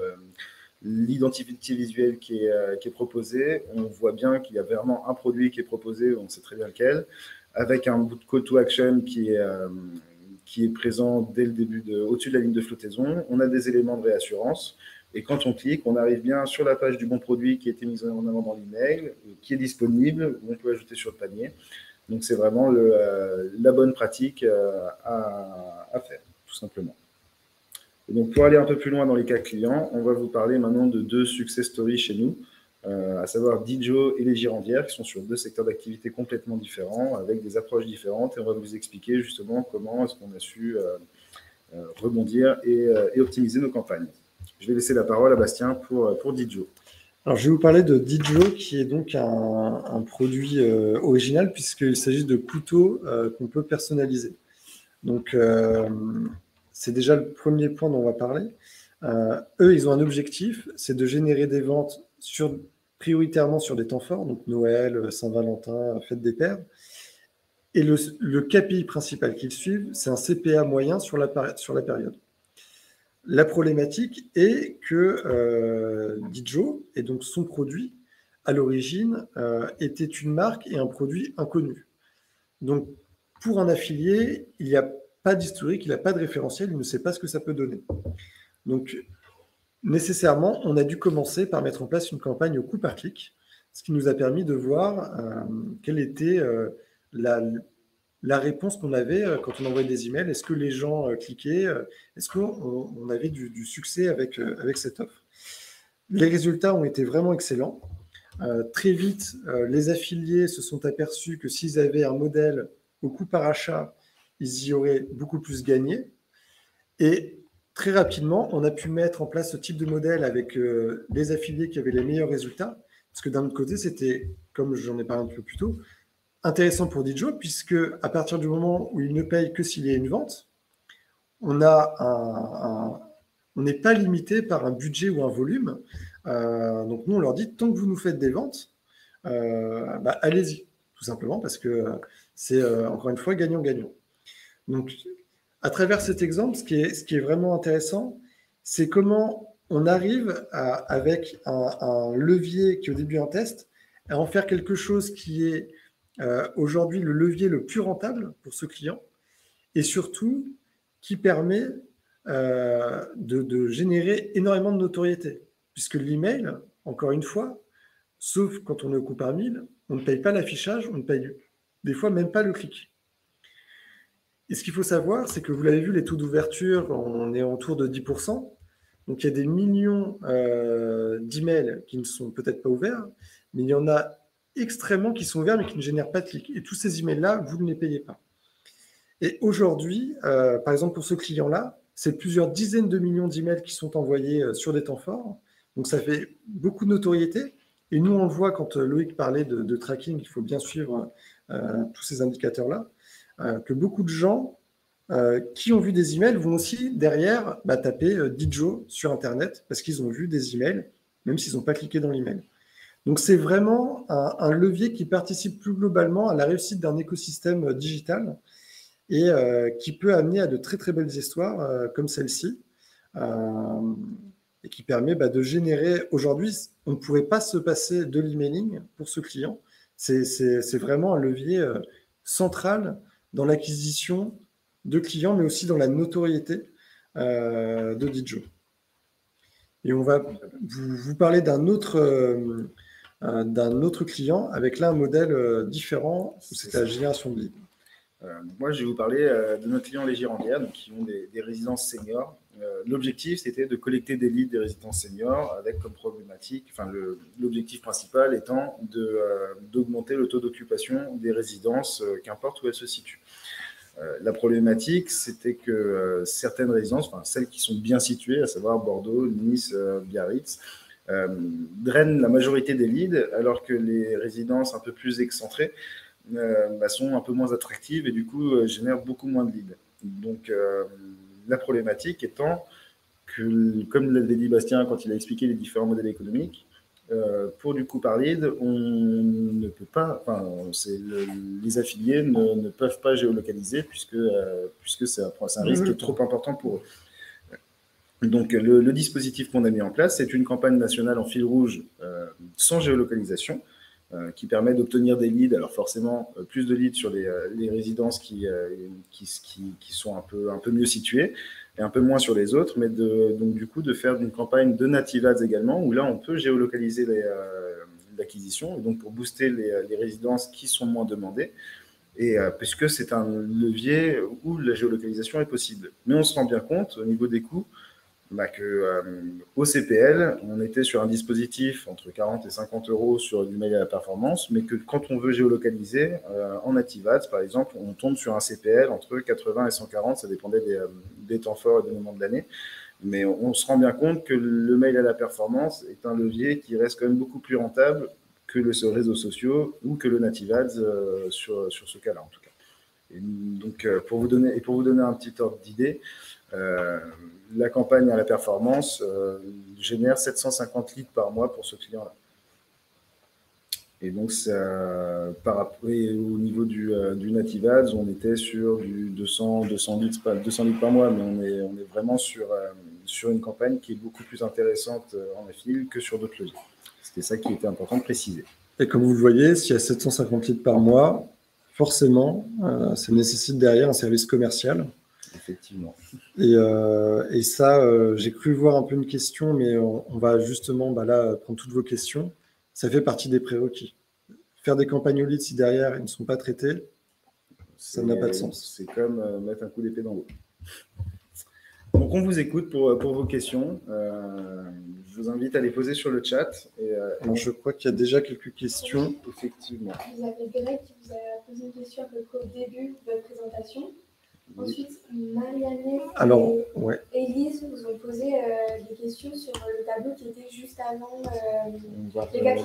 l'identité visuelle qui est proposée. On voit bien qu'il y a vraiment un produit qui est proposé, on sait très bien lequel, avec un bout de call to action qui est présent dès le début, au-dessus de la ligne de flottaison. On a des éléments de réassurance. Et quand on clique, on arrive bien sur la page du bon produit qui a été mis en avant dans l'email, qui est disponible, où on peut ajouter sur le panier. Donc, c'est vraiment la bonne pratique à faire, tout simplement. Et donc, pour aller un peu plus loin dans les cas clients, on va vous parler maintenant de 2 success stories chez nous, à savoir Dijo et les Girandières, qui sont sur 2 secteurs d'activité complètement différents, avec des approches différentes. Et on va vous expliquer justement comment est-ce qu'on a su rebondir et optimiser nos campagnes. Je vais laisser la parole à Bastien pour Dijo. Alors, je vais vous parler de Dijo, qui est donc un produit original, puisqu'il s'agit de couteaux qu'on peut personnaliser. Donc, c'est déjà le premier point dont on va parler. Eux, ils ont un objectif, c'est de générer des ventes prioritairement sur des temps forts, donc Noël, Saint-Valentin, Fête des Pères. Et le KPI principal qu'ils suivent, c'est un CPA moyen sur la période. La problématique est que Dijo, et donc son produit, à l'origine, était une marque et un produit inconnu. Donc, pour un affilié, il n'y a pas d'historique, il n'a pas de référentiel, il ne sait pas ce que ça peut donner. Donc, nécessairement, on a dû commencer par mettre en place une campagne au coup par clic, ce qui nous a permis de voir quelle était la réponse qu'on avait quand on envoyait des emails. Est-ce que les gens cliquaient? Est-ce qu'on avait du succès avec cette offre? Les résultats ont été vraiment excellents. Très vite, les affiliés se sont aperçus que s'ils avaient un modèle au coût par achat, ils y auraient beaucoup plus gagné. Et très rapidement, on a pu mettre en place ce type de modèle avec les affiliés qui avaient les meilleurs résultats. Parce que d'un autre côté, c'était, comme j'en ai parlé un peu plus tôt, intéressant pour Dijo, puisque à partir du moment où il ne paye que s'il y a une vente, on n'est pas limité par un budget ou un volume. Donc nous, on leur dit, tant que vous nous faites des ventes, allez-y, tout simplement, parce que c'est encore une fois gagnant-gagnant. Donc, à travers cet exemple, ce qui est vraiment intéressant, c'est comment on arrive avec un levier qui est au début un test, à en faire quelque chose qui est aujourd'hui le levier le plus rentable pour ce client et surtout qui permet de générer énormément de notoriété. Puisque l'email, encore une fois, sauf quand on est au coût par 1000, on ne paye pas l'affichage, on ne paye des fois même pas le clic. Et ce qu'il faut savoir, c'est que vous l'avez vu, les taux d'ouverture, on est autour de 10%. Donc il y a des millions d'emails qui ne sont peut-être pas ouverts, mais il y en a extrêmement qui sont ouverts mais qui ne génèrent pas de clics. Et tous ces emails-là, vous ne les payez pas. Et aujourd'hui, par exemple, pour ce client-là, c'est plusieurs dizaines de millions d'emails qui sont envoyés sur des temps forts. Donc, ça fait beaucoup de notoriété. Et nous, on le voit quand Loïc parlait de tracking, il faut bien suivre tous ces indicateurs-là, que beaucoup de gens qui ont vu des emails vont aussi derrière taper Dijo sur Internet parce qu'ils ont vu des emails, même s'ils n'ont pas cliqué dans l'email. Donc, c'est vraiment un levier qui participe plus globalement à la réussite d'un écosystème digital et qui peut amener à de très très belles histoires comme celle-ci et qui permet de générer. Aujourd'hui, on ne pourrait pas se passer de l'emailing pour ce client. C'est vraiment un levier central dans l'acquisition de clients, mais aussi dans la notoriété de Dijo. Et on va vous parler d'un autre client avec là un modèle différent, c'est la génération de leads. Moi, je vais vous parler de nos clients les Girandières, donc qui ont des résidences seniors. L'objectif, c'était de collecter des leads des résidences seniors avec comme problématique, l'objectif principal étant d'augmenter le taux d'occupation des résidences, qu'importe où elles se situent. La problématique, c'était que certaines résidences, celles qui sont bien situées, à savoir Bordeaux, Nice, Biarritz, drainent la majorité des leads, alors que les résidences un peu plus excentrées sont un peu moins attractives et du coup génèrent beaucoup moins de leads. Donc la problématique étant que, comme l'avait dit Bastien quand il a expliqué les différents modèles économiques, pour du coût par lead, on ne peut pas, les affiliés ne peuvent pas géolocaliser puisque c'est un risque qui est trop important pour eux. Donc le dispositif qu'on a mis en place, c'est une campagne nationale en fil rouge sans géolocalisation, qui permet d'obtenir des leads, alors forcément plus de leads sur les résidences qui sont un peu mieux situées et un peu moins sur les autres, mais donc du coup de faire une campagne de native ads également, où là on peut géolocaliser l'acquisition, et donc pour booster les résidences qui sont moins demandées, et puisque c'est un levier où la géolocalisation est possible. Mais on se rend bien compte au niveau des coûts, qu'au CPL, on était sur un dispositif entre 40 et 50 euros sur du mail à la performance, mais que quand on veut géolocaliser, en Native Ads, par exemple, on tombe sur un CPL entre 80 et 140, ça dépendait des temps forts et des moments de l'année. Mais on se rend bien compte que le mail à la performance est un levier qui reste quand même beaucoup plus rentable que les réseaux sociaux ou que le Native Ads sur ce cas-là, en tout cas. Et donc, pour vous donner un petit ordre d'idée, la campagne à la performance génère 750 leads par mois pour ce client-là. Et donc, au niveau du Native Ads, on était sur du 200 leads par mois, mais on est vraiment sur une campagne qui est beaucoup plus intéressante en affilié que sur d'autres leviers. C'était ça qui était important de préciser. Et comme vous le voyez, s'il y a 750 leads par mois, forcément, ça nécessite derrière un service commercial. Effectivement. Et ça, j'ai cru voir un peu une question, mais on va justement là prendre toutes vos questions. Ça fait partie des prérequis. Faire des campagnes au lead si derrière ils ne sont pas traités, Ça n'a pas de sens. C'est comme mettre un coup d'épée dans l'eau. Donc, on vous écoute pour vos questions. Je vous invite à les poser sur le chat. Alors, je crois qu'il y a déjà quelques questions. Effectivement. Vous avez Greg qui vous a posé une question au début de votre présentation. Ensuite, Marianne et Élise vous ont posé des questions sur le tableau qui était juste avant les gars.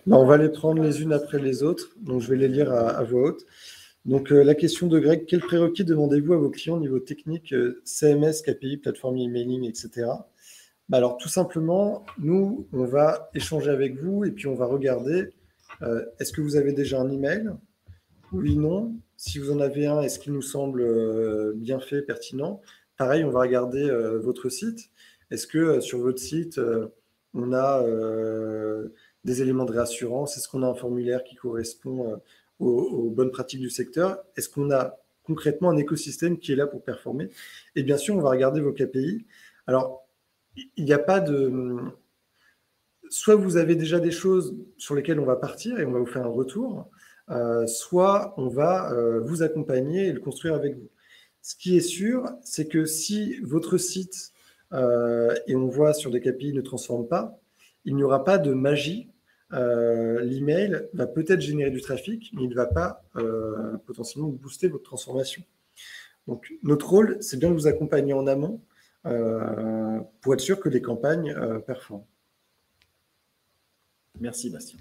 On va les prendre les unes après les autres. Donc, je vais les lire à voix haute. Donc, la question de Greg, quels prérequis demandez-vous à vos clients au niveau technique, CMS, KPI, plateforme emailing, etc. Alors, tout simplement, nous, on va échanger avec vous et puis on va regarder, est-ce que vous avez déjà un email? Oui, non. Si vous en avez un, est-ce qu'il nous semble bien fait, pertinent? Pareil, on va regarder votre site. Est-ce que sur votre site, on a des éléments de réassurance? Est-ce qu'on a un formulaire qui correspond aux bonnes pratiques du secteur? Est-ce qu'on a concrètement un écosystème qui est là pour performer? Et bien sûr, on va regarder vos KPI. Alors, il n'y a pas de... Soit vous avez déjà des choses sur lesquelles on va partir et on va vous faire un retour, soit on va vous accompagner et le construire avec vous. Ce qui est sûr, c'est que si votre site, et on voit sur des KPI, ne transforme pas, il n'y aura pas de magie. L'email va peut-être générer du trafic, mais il ne va pas potentiellement booster votre transformation. Donc, notre rôle, c'est bien de vous accompagner en amont pour être sûr que les campagnes performent. Merci, Bastien.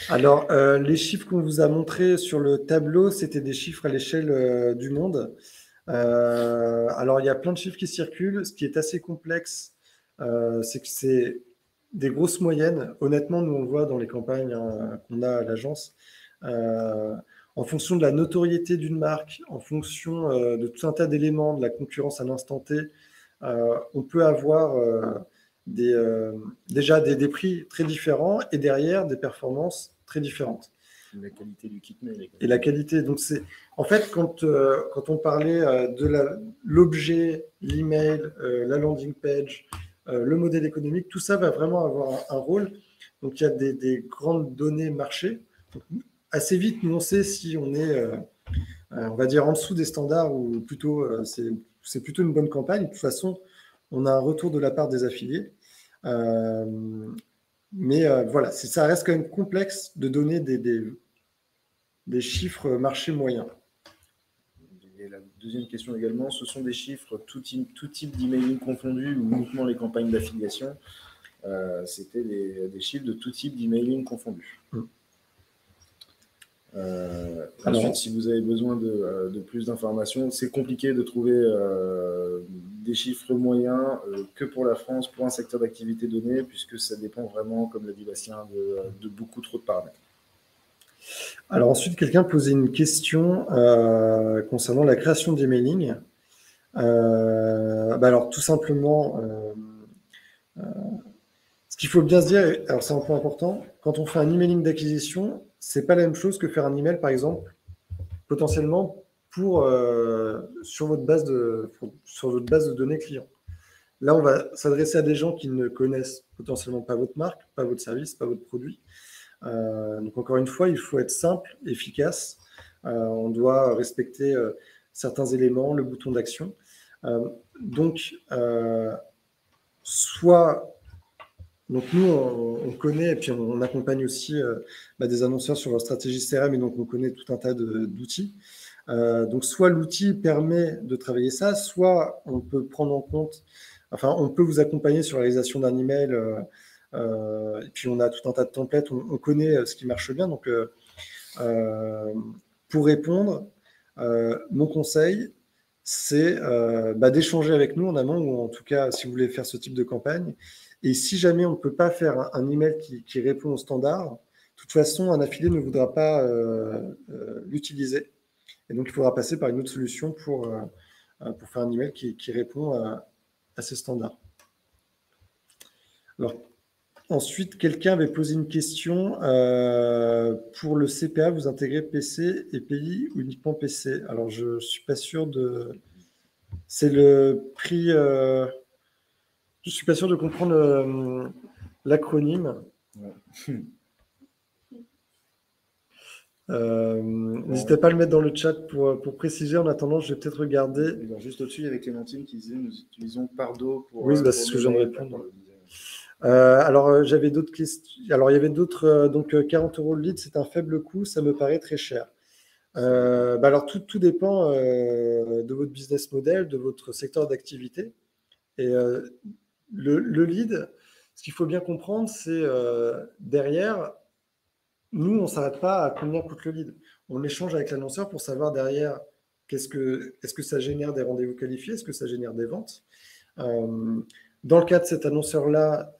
Alors, les chiffres qu'on vous a montrés sur le tableau, c'était des chiffres à l'échelle du monde. Alors, il y a plein de chiffres qui circulent. Ce qui est assez complexe, c'est que c'est des grosses moyennes. Honnêtement, nous, on le voit dans les campagnes qu'on a à l'agence. En fonction de la notoriété d'une marque, en fonction de tout un tas d'éléments, de la concurrence à l'instant T, on peut avoir déjà des prix très différents et derrière des performances très différentes. La qualité du kit mail. Et la qualité, donc c'est... En fait, quand on parlait de l'objet, l'email, la landing page, le modèle économique, tout ça va vraiment avoir un rôle. Donc, il y a des grandes données marché. Donc, assez vite, nous, on sait si on est, on va dire, en dessous des standards ou plutôt, c'est plutôt une bonne campagne. De toute façon, on a un retour de la part des affiliés. Mais voilà, ça reste quand même complexe de donner des chiffres marché moyens. Et la deuxième question également, ce sont des chiffres tout type d'emailing confondu ou uniquement les campagnes d'affiliation? C'était des chiffres de tout type d'emailing confondu. Ensuite, si vous avez besoin de plus d'informations, c'est compliqué de trouver des chiffres moyens que pour la France, pour un secteur d'activité donné, puisque ça dépend vraiment, comme l'a dit Bastien, de beaucoup trop de paramètres. Alors ensuite, quelqu'un posait une question concernant la création d'emailing. Alors tout simplement, ce qu'il faut bien se dire, alors c'est un point important, quand on fait un emailing d'acquisition, c'est pas la même chose que faire un email, par exemple, potentiellement sur votre base de données clients. Là, on va s'adresser à des gens qui ne connaissent potentiellement pas votre marque, pas votre service, pas votre produit. Donc encore une fois, il faut être simple, efficace. On doit respecter certains éléments, le bouton d'action. Donc nous, on connaît et puis on accompagne aussi des annonceurs sur leur stratégie CRM et donc on connaît tout un tas d'outils. Donc soit l'outil permet de travailler ça, soit on peut prendre en compte, on peut vous accompagner sur la réalisation d'un email. Et puis on a tout un tas de templates, on connaît ce qui marche bien. Donc pour répondre, mon conseil, c'est d'échanger avec nous en amont, ou en tout cas si vous voulez faire ce type de campagne. Et si jamais on ne peut pas faire un email qui répond au standard, de toute façon, un affilié ne voudra pas l'utiliser. Et donc, il faudra passer par une autre solution pour faire un email qui répond à ces standards. Alors, ensuite, quelqu'un avait posé une question. Pour le CPA, vous intégrez PC et pays ou uniquement PC? Alors, je ne suis pas sûr de... C'est le prix... Je ne suis pas sûr de comprendre l'acronyme. N'hésitez pas à le mettre dans le chat pour préciser. En attendant, je vais peut-être regarder. Juste au-dessus, il y avait Clémentine qui disait nous utilisons Pardo pour. Oui, c'est ce que je viens de répondre. Alors, j'avais d'autres questions. Alors, il y avait d'autres. Donc, 40 € le lead, c'est un faible coût, ça me paraît très cher. Alors, tout dépend de votre business model, de votre secteur d'activité. Et le lead, ce qu'il faut bien comprendre, c'est derrière, nous, on ne s'arrête pas à combien coûte le lead. On échange avec l'annonceur pour savoir derrière, est-ce que ça génère des rendez-vous qualifiés, est-ce que ça génère des ventes. Dans le cas de cet annonceur-là,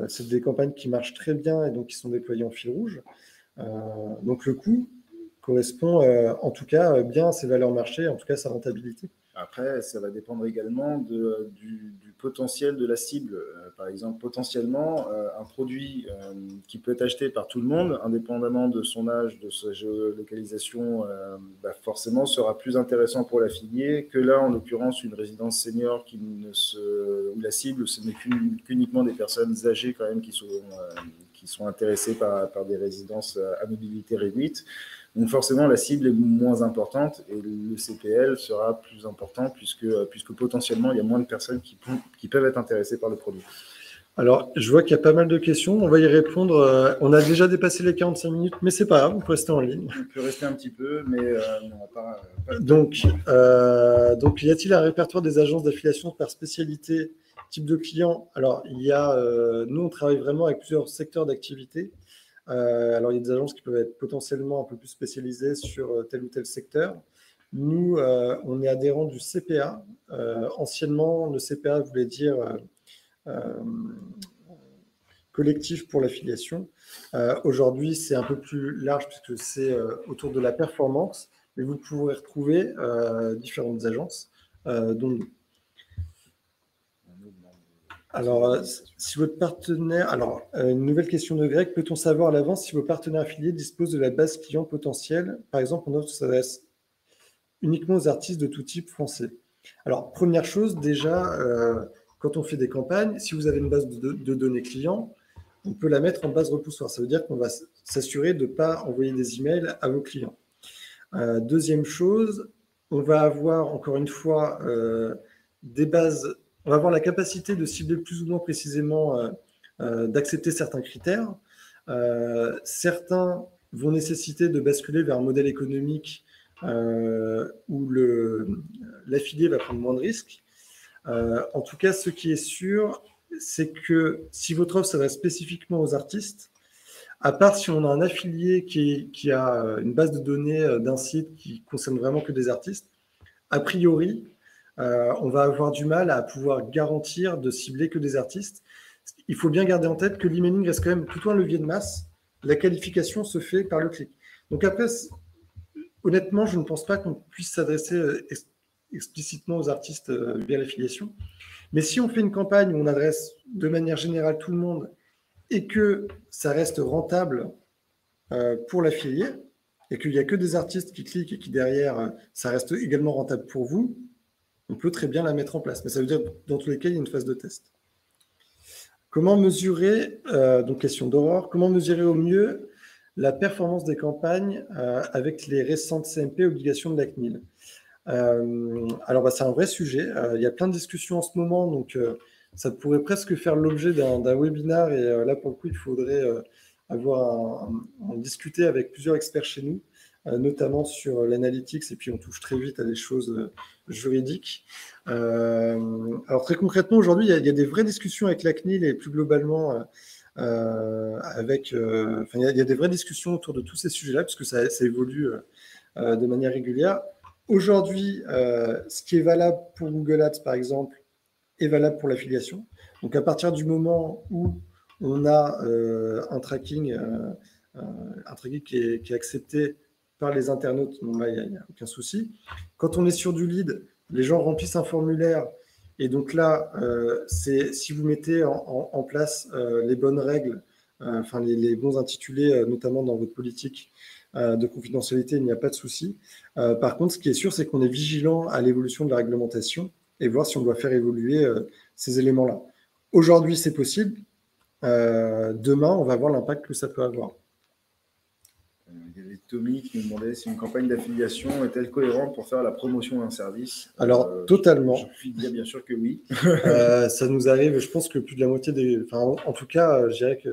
c'est des campagnes qui marchent très bien et donc qui sont déployées en fil rouge. Donc le coût correspond en tout cas bien à ses valeurs marché, en tout cas à sa rentabilité. Après, ça va dépendre également du potentiel de la cible. Par exemple, potentiellement, un produit qui peut être acheté par tout le monde, indépendamment de son âge, de sa géolocalisation, forcément sera plus intéressant pour l'affilié que là, en l'occurrence, une résidence senior où la cible, ce n'est qu'uniquement des personnes âgées quand même qui sont intéressées par des résidences à mobilité réduite. Donc forcément, la cible est moins importante et le CPL sera plus important puisque potentiellement, il y a moins de personnes qui peuvent être intéressées par le produit. Alors, je vois qu'il y a pas mal de questions. On va y répondre. On a déjà dépassé les 45 minutes, mais c'est pas grave, on peut rester en ligne. On peut rester un petit peu, mais on va pas... Donc, y a-t-il un répertoire des agences d'affiliation par spécialité, type de client? Alors, nous, on travaille vraiment avec plusieurs secteurs d'activité. Alors, il y a des agences qui peuvent être potentiellement un peu plus spécialisées sur tel ou tel secteur. Nous, on est adhérent du CPA. Anciennement, le CPA voulait dire collectif pour l'affiliation. Aujourd'hui, c'est un peu plus large puisque c'est autour de la performance, mais vous pourrez retrouver différentes agences, dont nous. Alors, si votre partenaire... Alors, une nouvelle question de Greg. Peut-on savoir à l'avance si vos partenaires affiliés disposent de la base client potentielle? Par exemple, on offre s'adresse uniquement aux artistes de tout type français. Alors, première chose, déjà, quand on fait des campagnes, si vous avez une base de données clients, on peut la mettre en base repoussoir. Ça veut dire qu'on va s'assurer de ne pas envoyer des emails à vos clients. Deuxième chose, on va avoir, encore une fois, des bases... On va avoir la capacité de cibler plus ou moins précisément, d'accepter certains critères. Certains vont nécessiter de basculer vers un modèle économique où l'affilié va prendre moins de risques. En tout cas, ce qui est sûr, c'est que si votre offre s'adresse spécifiquement aux artistes, à part si on a un affilié qui a une base de données d'un site qui concerne vraiment que des artistes, a priori, on va avoir du mal à pouvoir garantir de cibler que des artistes. Il faut bien garder en tête que l'emailing reste quand même plutôt un levier de masse. La qualification se fait par le clic. Donc après, honnêtement, je ne pense pas qu'on puisse s'adresser explicitement aux artistes via l'affiliation. Mais si on fait une campagne où on adresse de manière générale tout le monde et que ça reste rentable pour l'affilié et qu'il n'y a que des artistes qui cliquent et qui derrière, ça reste également rentable pour vous, on peut très bien la mettre en place. Mais ça veut dire que dans tous les cas, il y a une phase de test. Comment mesurer, donc question d'Aurore, comment mesurer au mieux la performance des campagnes avec les récentes CMP obligations de la CNIL? Alors, c'est un vrai sujet. Il y a plein de discussions en ce moment, donc ça pourrait presque faire l'objet d'un webinaire. Et là, pour le coup, il faudrait en discuter avec plusieurs experts chez nous, notamment sur l'analytics, et puis on touche très vite à des choses juridiques. Alors, très concrètement, aujourd'hui, il y a des vraies discussions avec la CNIL et plus globalement... il y a des vraies discussions autour de tous ces sujets-là, puisque ça évolue de manière régulière. Aujourd'hui, ce qui est valable pour Google Ads, par exemple, est valable pour l'affiliation. Donc, à partir du moment où on a un tracking qui est accepté par les internautes, donc là, il n'y a aucun souci. Quand on est sur du lead, les gens remplissent un formulaire. Et donc là, si vous mettez en place les bonnes règles, les bons intitulés, notamment dans votre politique de confidentialité, il n'y a pas de souci. Par contre, ce qui est sûr, c'est qu'on est vigilant à l'évolution de la réglementation et voir si on doit faire évoluer ces éléments-là. Aujourd'hui, c'est possible. Demain, on va voir l'impact que ça peut avoir. Il y avait Tommy qui nous demandait si une campagne d'affiliation est-elle cohérente pour faire la promotion d'un service. Alors, totalement. Je puis dire bien sûr que oui. Ça nous arrive, je pense que plus de la moitié des... Enfin, en tout cas, je dirais que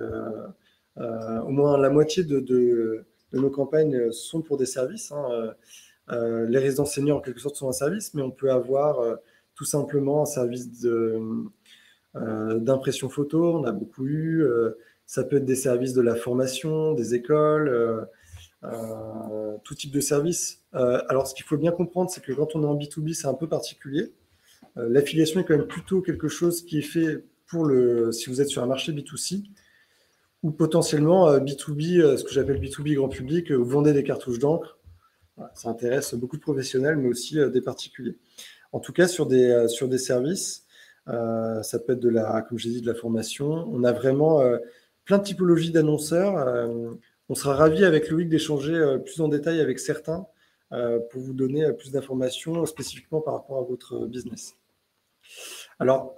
au moins la moitié de nos campagnes sont pour des services. Les résidences seniors, en quelque sorte, sont un service, mais on peut avoir tout simplement un service d'impression photo, on a beaucoup eu. Ça peut être des services de la formation, des écoles, tout type de service. Alors, ce qu'il faut bien comprendre, c'est que quand on est en B2B, c'est un peu particulier. L'affiliation est quand même plutôt quelque chose qui est fait si vous êtes sur un marché B2C, ou potentiellement B2B, ce que j'appelle B2B grand public, vous vendez des cartouches d'encre. Voilà, ça intéresse beaucoup de professionnels, mais aussi des particuliers. En tout cas, sur des services, ça peut être comme j'ai dit, de la formation. On a vraiment plein de typologies d'annonceurs. On sera ravis avec Loïc d'échanger plus en détail avec certains pour vous donner plus d'informations spécifiquement par rapport à votre business. Alors,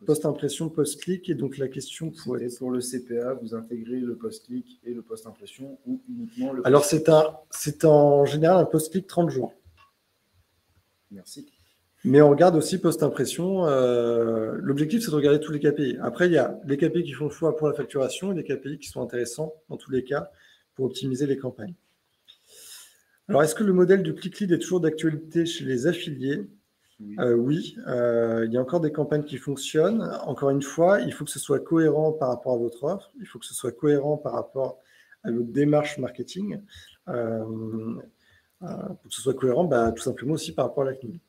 post-impression, post-clic, et donc la question pour le CPA, vous intégrez le post-clic et le post-impression ou uniquement le post-clic? Alors, c'est en général un post-clic 30 jours. Merci. Mais on regarde aussi post-impression. L'objectif, c'est de regarder tous les KPI. Après, il y a les KPI qui font foi pour la facturation et des KPI qui sont intéressants dans tous les cas pour optimiser les campagnes. Alors, est-ce que le modèle du click lead est toujours d'actualité chez les affiliés? Oui, il y a encore des campagnes qui fonctionnent. Encore une fois, il faut que ce soit cohérent par rapport à votre offre. Il faut que ce soit cohérent par rapport à votre démarche marketing. Pour que ce soit cohérent, tout simplement aussi par rapport à la CNIL.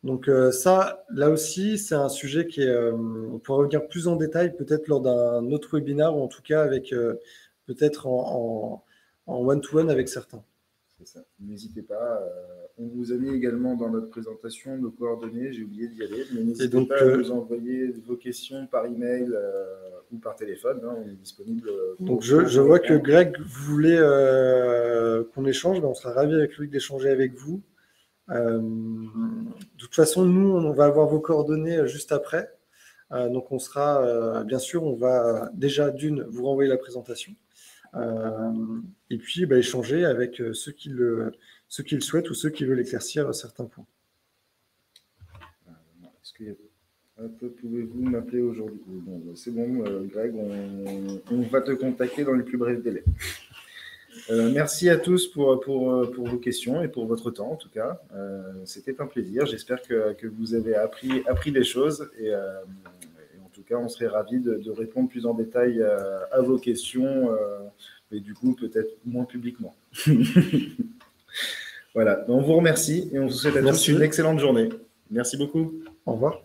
Donc ça, là aussi, c'est un sujet on pourra revenir plus en détail peut-être lors d'un autre webinaire, ou en tout cas avec peut-être en one-to-one avec certains. C'est ça. N'hésitez pas. On vous a mis également dans notre présentation nos coordonnées. J'ai oublié d'y aller, mais n'hésitez pas à nous envoyer vos questions par email ou par téléphone. On est disponible. Donc je vois que Greg voulait qu'on échange. On sera ravis avec lui d'échanger avec vous. De toute façon, nous, on va avoir vos coordonnées juste après. Donc, on sera, bien sûr, on va déjà vous renvoyer la présentation. Et puis, échanger avec ceux qui le souhaitent ou ceux qui veulent éclaircir certains points. Pouvez-vous m'appeler aujourd'hui? Bon, c'est bon, Greg, on va te contacter dans les plus brefs délais. Merci à tous pour vos questions et pour votre temps, en tout cas. C'était un plaisir. J'espère que vous avez appris des choses. Et en tout cas, on serait ravis de répondre plus en détail à vos questions, mais du coup, peut-être moins publiquement. Voilà. On vous remercie et on vous souhaite à tous une excellente journée. Merci beaucoup. Au revoir.